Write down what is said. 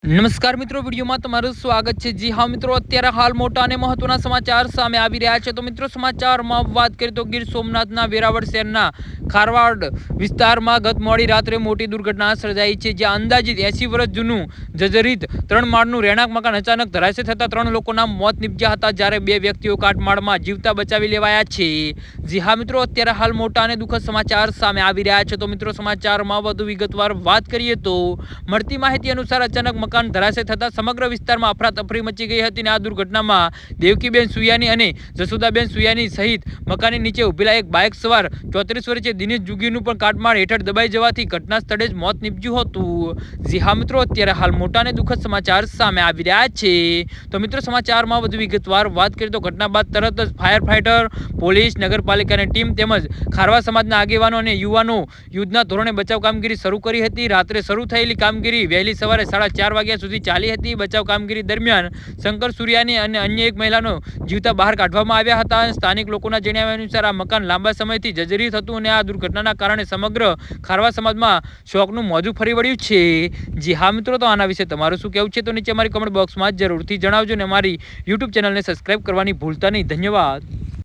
નમસ્કાર મિત્રો, વિડીયોમાં તમારું સ્વાગત છે। જી હા મિત્રો, અત્યારે હાલ મોટા અને મહત્વના સમાચાર સામે આવી રહ્યા છે। તો મિત્રો, સમાચારમાં વાત કરીએ તો ગીર સોમનાથના વેરાવળ શહેરના ખારવાડ વિસ્તારમાં ગત મોડી રાત્રે મોટી દુર્ઘટના સર્જાઈ છે, જ્યાં અંદાજિત 80 વર્ષ જૂનું જર્જરિત 3 માળનું રહેણાંક મકાન અચાનક ધરાશય થતાં 3 લોકોના મોત નીપજ્યા હતા, જ્યારે 2 વ્યક્તિઓ કાટમાળમાં જીવતા બચાવી લેવાયા છે। જી હા મિત્રો, અત્યારે હાલ મોટા અને દુઃખદ સમાચાર સામે આવી રહ્યા છે। તો મિત્રો, સમાચારમાં વધુ વિગતવાર વાત કરીએ તો મળતી માહિતી અનુસાર અચાનક મકાન ધરાશય થતાં સમગ્ર વિસ્તારમાં અફરાતફરી મચી ગઈ હતી અને આ દુર્ઘટનામાં દેવકીબેન સુયાની અને જસુદાબેન સુયાની સહિત મકાનની નીચે ઉભેલા એક બાઇક સવાર 34 વર્ષીય દિનેશ જુગીનું પણ કાટમાળ હેઠળ દબાઈ જવાથી ઘટના સ્થળે જ મોત નીપજ્યું હતું। જી હા મિત્રો, અત્યારે હાલ મોટા અને દુઃખદ સમાચાર સામે આવી રહ્યા છે। તો મિત્રો, સમાચારમાં વધુ વિગતવાર વાત કરીએ તો ઘટના બાદ તરત જ ફાયર ફાઈટર, પોલીસ, નગરપાલિકાની ટીમ તેમજ ખારવા સમાજના આગેવાનો અને યુવાનો યુદ્ધના ધોરણે બચાવ કામગીરી શરૂ કરી હતી। રાત્રે શરૂ થયેલી કામગીરી વહેલી સવારે 4:30 વાગ્યા સુધી ચાલી હતી। બચાવ કામગીરી દરમિયાન શંકર સુરિયાની અને અન્ય એક મહિલાનો જીવતા બહાર કાઢવામાં આવ્યા હતા। સ્થાનિક લોકોના જણાવ્યા અનુસાર આ મકાન લાંબા સમયથી જર્જરિત હતું અને આ દુર્ઘટનાના કારણે સમગ્ર ખારવા સમાજમાં શોકનું મોજું ફરી વળ્યું છે। જી હા મિત્રો, તો આના વિશે તમારું શું કહેવું છે તો નીચે અમારી કમેન્ટ બોક્સમાં જરૂરથી જણાવજો અને અમારી યુટ્યુબ ચેનલને સબસ્ક્રાઇબ કરવાની ભૂલતા નહીં। ધન્યવાદ।